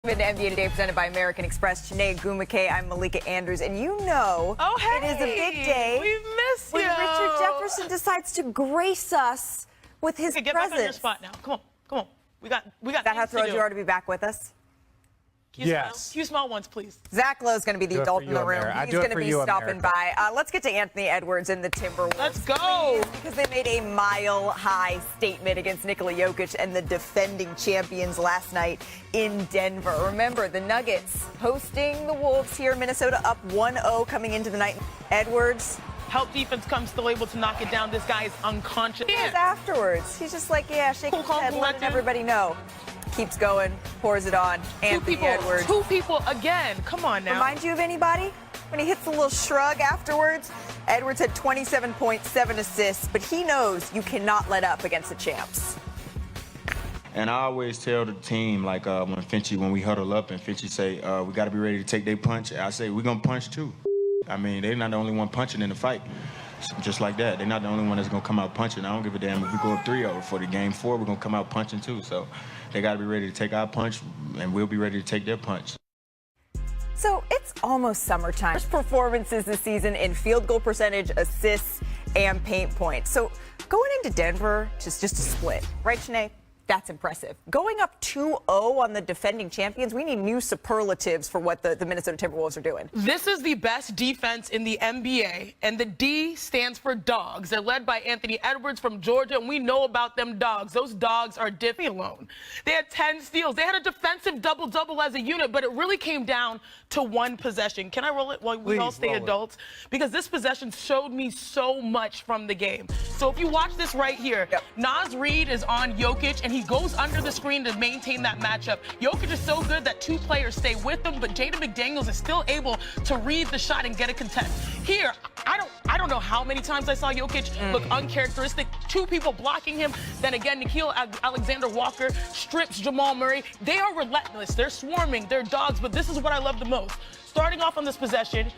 NBA Today presented by American Express. Sinead Gumake, I'm Malika Andrews, and you know it is a big day. We miss you. When Richard Jefferson decides to grace us with his get presence. back on your spot now. Come on. We got. Is that how thrilled to do. you are to be back with us? Can you Yes. Smile? Can you smile once, please? Zach Lowe's going to be the adult in the room. America. He's going to be stopping by. Let's get to Anthony Edwards and the Timberwolves. Let's go. Because they made a mile-high statement against Nikola Jokic and the defending champions last night in Denver. Remember, the Nuggets hosting the Wolves here in Minnesota, up 1-0 coming into the night. Edwards. Help defense comes still able to knock it down. This guy is unconscious. Afterwards, he's just like, yeah, shaking his head, letting everybody know. Keeps going, pours it on. Anthony Edwards. Two people again. Come on now. Remind you of anybody? When he hits a little shrug afterwards, Edwards had 27.7 assists, but he knows you cannot let up against the champs. And I always tell the team, like when we huddle up and Finchie say, we got to be ready to take their punch, I say, we're going to punch too. I mean, they're not the only one punching in the fight. Just like that. They're not the only one that's going to come out punching. I don't give a damn if we go up 3-0 for the game 4, we're going to come out punching too. So they got to be ready to take our punch, and we'll be ready to take their punch. So it's almost summertime. First performances this season in field goal percentage, assists, and paint points. So going into Denver, just a split, right, Sinead? That's impressive. Going up 2-0 on the defending champions, we need new superlatives for what the Minnesota Timberwolves are doing. This is the best defense in the NBA, and the D stands for dogs. They're led by Anthony Edwards from Georgia, and we know about them dogs. Those dogs are Diffie alone. They had 10 steals. They had a defensive double-double as a unit, but it really came down to one possession. Can I roll it while we all stay adults? Because this possession showed me so much from the game. So if you watch this right here, Naz Reid is on Jokic, and he goes under the screen to maintain that matchup. Jokic is so good that two players stay with him, but Jaden McDaniels is still able to read the shot and get a contest. Here, I don't know how many times I saw Jokic look uncharacteristic. Two people blocking him. Then again, Nickeil Alexander-Walker strips Jamal Murray. They are relentless. They're swarming. They're dogs, but this is what I love the most. Starting off on this possession,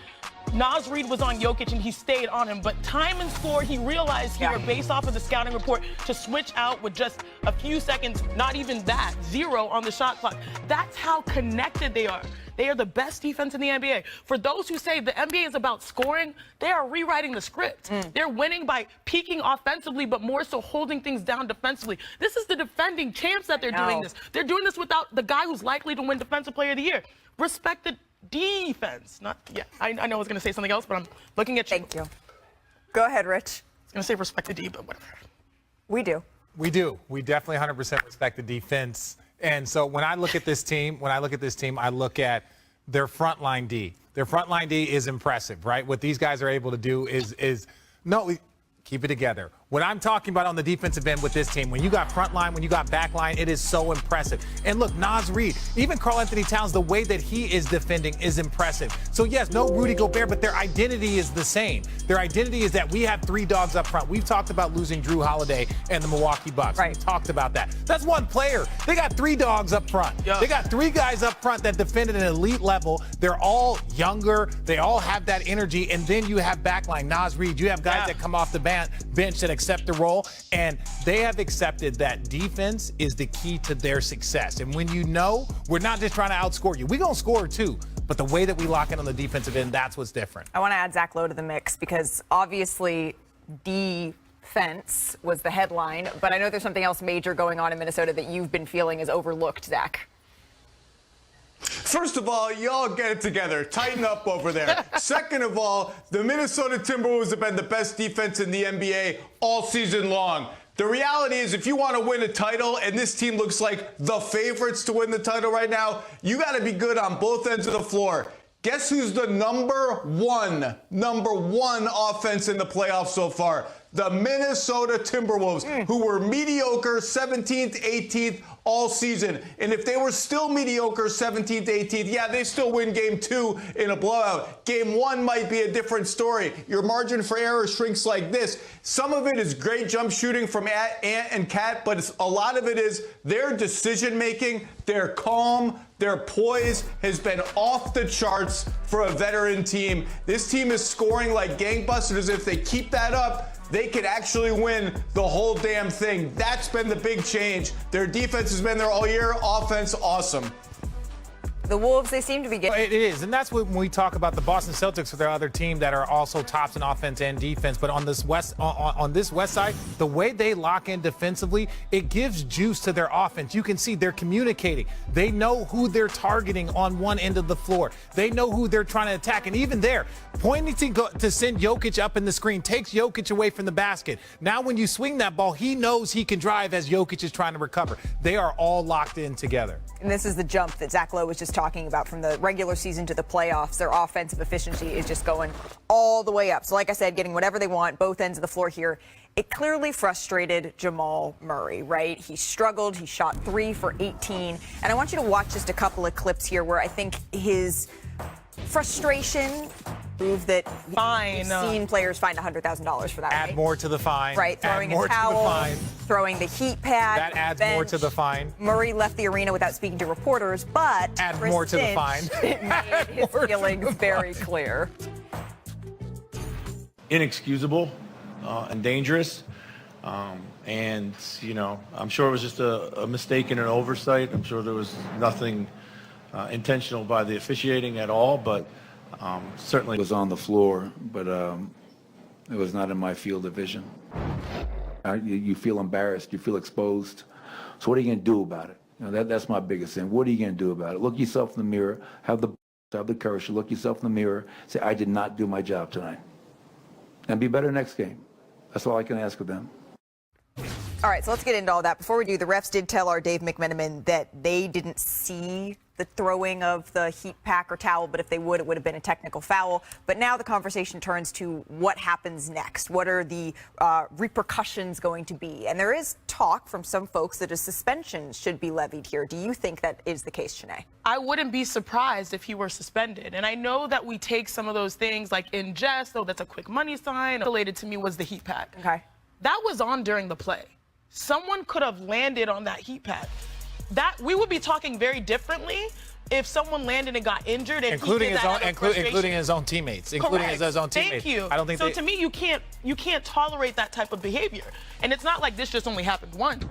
Naz Reid was on Jokic, and he stayed on him. But time and score, he realized here, based off of the scouting report, to switch out with just a few seconds, not even that, 0 on the shot clock. That's how connected they are. They are the best defense in the NBA. For those who say the NBA is about scoring, they are rewriting the script. They're winning by peaking offensively, but more so holding things down defensively. This is the defending champs that they're doing this. They're doing this without the guy who's likely to win Defensive Player of the Year. Respect the defense. I know I was going to say something else, but I'm looking at you. Thank you. Go ahead, Rich. I was going to say respect the D, but whatever. We do. We do. We definitely 100% respect the defense. And so when I look at this team, I look at their frontline D. Their frontline D is impressive, right? What these guys are able to do is keep it together. What I'm talking about on the defensive end with this team, when you got front line, when you got back line, it is so impressive. And look, Naz Reid, even Karl-Anthony Towns, the way that he is defending is impressive. So yes, no Rudy Gobert, but their identity is the same. Their identity is that we have 3 dogs up front. We've talked about losing Drew Holiday and the Milwaukee Bucks. Right. We've talked about that. That's one player. They got 3 dogs up front. Yeah. They got 3 guys up front that defend at an elite level. They're all younger. They all have that energy. And then you have backline, Naz Reid. You have guys that come off the bench that accept the role. And they have accepted that defense is the key to their success. And when you know, we're not just trying to outscore you. We're going to score too. But the way that we lock in on the defensive end, that's what's different. I want to add Zach Lowe to the mix because obviously defense was the headline, but I know there's something else major going on in Minnesota that you've been feeling is overlooked, Zach. First of all, y'all get it together. Tighten up over there. Second of all, the Minnesota Timberwolves have been the best defense in the NBA all season long. The reality is, if you want to win a title, and this team looks like the favorites to win the title right now, you got to be good on both ends of the floor. Guess who's the number one offense in the playoffs so far? The Minnesota Timberwolves, who were mediocre 17th, 18th all season. And if they were still mediocre 17th, 18th, yeah, they still win game 2 in a blowout. Game 1 might be a different story. Your margin for error shrinks like this. Some of it is great jump shooting from Ant and Cat, but a lot of it is their decision making, their calm, their poise has been off the charts for a veteran team. This team is scoring like gangbusters. If they keep that up, they could actually win the whole damn thing. That's been the big change. Their defense has been there all year. Offense, awesome. The Wolves, they seem to be getting... It is, and that's when we talk about the Boston Celtics with their other team that are also tops in offense and defense. But on this West side, the way they lock in defensively, it gives juice to their offense. You can see they're communicating. They know who they're targeting on one end of the floor. They know who they're trying to attack. And even there, pointing to send Jokic up in the screen takes Jokic away from the basket. Now when you swing that ball, he knows he can drive as Jokic is trying to recover. They are all locked in together. And this is the jump that Zach Lowe was just talking about from the regular season to the playoffs. Their offensive efficiency is just going all the way up. So like I said, getting whatever they want, both ends of the floor here. It clearly frustrated Jamal Murray, right? He struggled. He shot 3 for 18. And I want you to watch just a couple of clips here where I think his frustration proved that we've seen players find $100,000 for that. Add more to the fine. Right, throwing a towel, throwing the heat pad. That adds bench. more to the fine. Murray left the arena without speaking to reporters, but add more to the fine. Made his feelings very clear. Inexcusable and dangerous. And, you know, I'm sure it was just a mistake and an oversight. I'm sure there was nothing intentional by the officiating at all, but certainly was on the floor, but it was not in my field of vision. You feel embarrassed, you feel exposed. So what are you going to do about it? You know, that's my biggest thing. What are you going to do about it? Look yourself in the mirror, have the courage to look yourself in the mirror, say, I did not do my job tonight. And be better next game. That's all I can ask of them. All right, so let's get into all that. Before we do, the refs did tell our Dave McMenamin that they didn't see the throwing of the heat pack or towel, but if they would, it would have been a technical foul. But now the conversation turns to what happens next. What are the repercussions going to be? And there is talk from some folks that a suspension should be levied here. Do you think that is the case, Shanae? I wouldn't be surprised if he were suspended. And I know that we take some of those things like in jest, oh, that's a quick money sign. Related to me was the heat pad. Okay. That was on during the play. Someone could have landed on that heat pad. That we would be talking very differently if someone landed and got injured, and including he did that including his own teammates, including his own teammates. Thank you. I don't think so. To me, you can't tolerate that type of behavior, and it's not like this just only happened once.